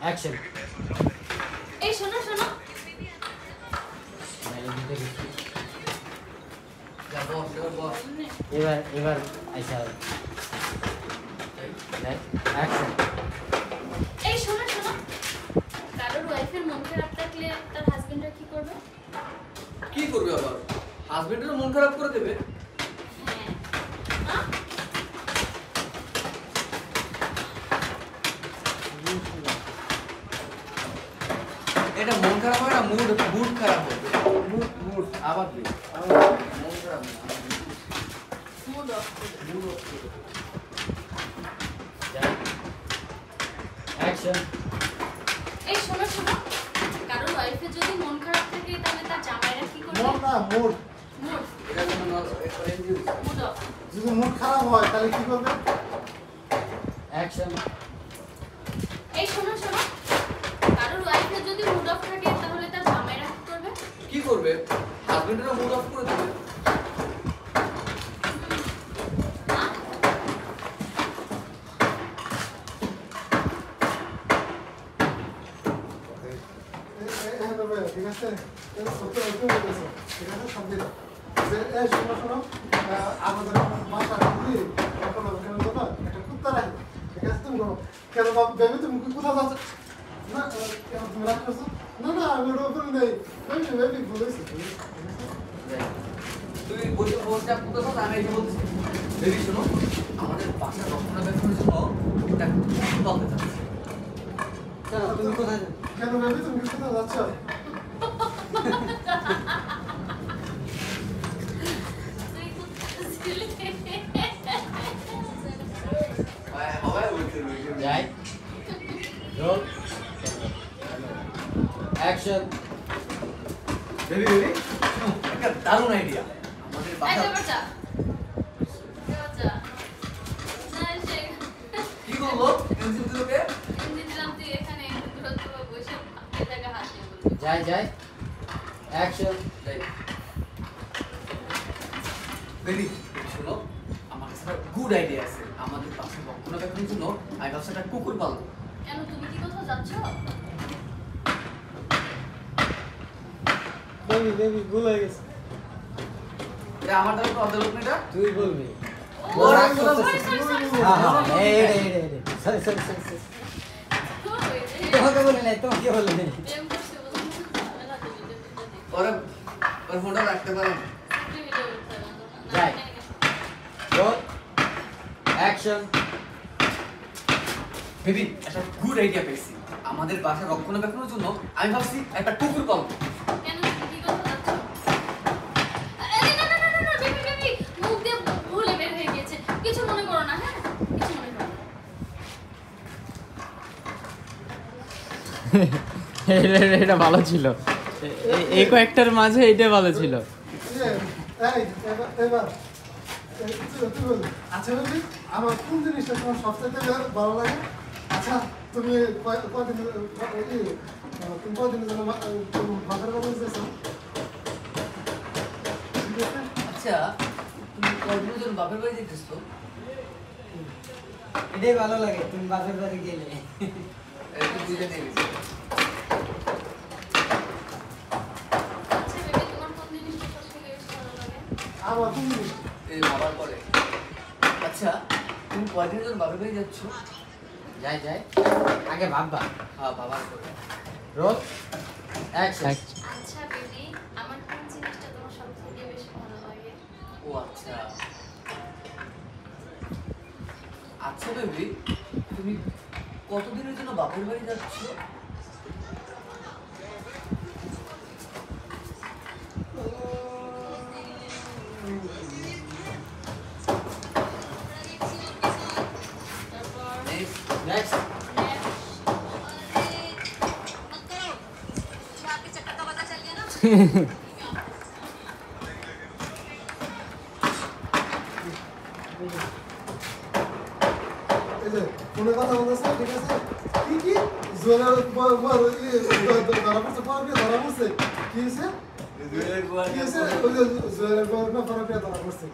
Action. এই শোনো শোনো, এবার এবার আচ্ছা অ্যাকশন। এই শোনো শোনো, কারোর ওয়াইফের মন খারাপ থাকলে তার হাজবেন্ডরা কি করবে? কি করবে আবার? হাজবেন্ডের মন খারাপ করে দেবে? হ্যাঁ। এটা মন খারাপ হয় না, মুড খারাপ হবে। মুড আবার কি? মন খারাপ না, মুড অফ। মুড অফ করে দেবে। অ্যাকশন। এই শোনো শোনো, কারোর ওয়াইফের যদি মন খারাপ থাকে তাহলে তার জামাইরা কি করবে? মন না মুড। মুড এটা কোনো মুড অফ। যদি মুড খারাপ হয় তাহলে কি করবে? অ্যাকশন। এই শোনো শোনো, কারোর ওয়াইফের যদি মুড অফ থাকে তাহলে তার জামাইরা কি করবে? কি করবে? হাজবেন্ডের মুড অফ করে দেবে। হ্যাঁ? ঠিক আছে, সত্যি একটু বলতেছো, ঠিক আছে, সব দিন যে এই শোনো শোনো, আমাদের বাসার দিদি কখনো ওখানে তো না একটা কুত্তা রাখে, ঠিক আছে, তুমি কেন ভেবে তুমি কোথাও যাচ্ছ না, কেন তুমি রাগ করছো? না না আমি ওটা ওখানে নেই, ভেবে বলেছি, তুই বসে বসে পুরো কথা আমি বলছি। বেবি শোনো, আমাদের বাসার রক্ষণাবেক্ষণের জন্য একটা বলতে চাচ্ছি। তুমি কোথায় যাবে? কেন ভেবে তুমি কোথাও যাচ্ছ? তুই কোথায় ছিলি? সবাই বলছে যাই রোল অ্যাকশন। বেবি একটা দারুণ আইডিয়া। আমাদের এই বাসা বাচ্চা বাচ্চা না সে কি করলো? পেন্সিল দিলোকে দিলাম, তুই এখানে দূরত্ব বসে এই জায়গা হাত দিয়ে বলবি। যাই যাই অ্যাকশন। বেবি শোনো, আমার কাছে একটা গুড আইডিয়া আছে। আমাদের বাসার রক্ষণাবেক্ষণের জন্য আমি ভাবছি একটা কুকুর পালবো। কেন তুমি কি কোথাও যাচ্ছ? বেবি ভুল হয়ে গেছে। এটা আমার দ্বারা তো অর্ধেক না এটা। তুই বলবি। ও রাগ sorry, করতেছিস। sorry, sorry, sorry, হ্যাঁ হ্যাঁ sorry. এই সরি সরি সরি সরি। ওই, এই, তোমাকে বলি নাই, তোমাকে বলি নাই। প্রেম করছে বলে ঝামেলা তো ভিডিও করতে দে। ওর ওর ফোনটা রাখতে পারেন। ভিডিও করতে হবে না। যাই। Roll action. বেবি একটা গুড আইডিয়া পেয়েছি। আমাদের বাসার রক্ষণাবেক্ষণের জন্য আমি ভাবছি একটা কুকুর পালবো। কেন তুমি কি কোথাও যাচ্ছ? আরে না না না না না, বেবি বেবি মুখ দিয়ে ভুলে বের হয়ে গেছে। কিছু মনে করো না, হ্যাঁ? কিছু মনে করো না। এটা ভালো ছিল, এই কয়েকটার মাঝে এটা ভালো ছিল। এবার তুই বল, আচ্ছা বলবি আমার কোন জিনিসটা তোমার সবচেয়ে ভালো লাগে? আচ্ছা তুমি কদিনের জন্য বাজার বাজার যেছো? ঠিক আছে, আচ্ছা তুমি কদিনের জন্য বাপের বাড়ি যেতেছো? এটাই ভালো লাগে, তুমি বাপের বাড়ি গেলে। একটু বুঝে নিয়ে গেছি। আচ্ছা বেবি, তোমার কোন জিনিসটা সবথেকে বেশি ভালো লাগে? আমার কোন জিনিস? এই বাবার পরে। আচ্ছা তুমি কদিনের জন্য বাপের বাড়ি যাচ্ছ? যাই যাই আগে ভাববা। হ্যাঁ বাবার পরে। Roll action. আচ্ছা বেবি, আমার কোন জিনিসটা তোমার সবথেকে বেশি ভালো লাগে? ও আচ্ছা। আচ্ছা বেবি, তুমি কতদিনের জন্য বাপের বাড়ি যাচ্ছ? তারপর নেক্সট। এই যে ফোনে কথা বলতেছে, ঠিক আছে, কি কি জোয়ার ধরা পড়ছে, কি হয়েছে? কি হয়েছে? ওই যে জোয়ারের না ধরা পড়ছে,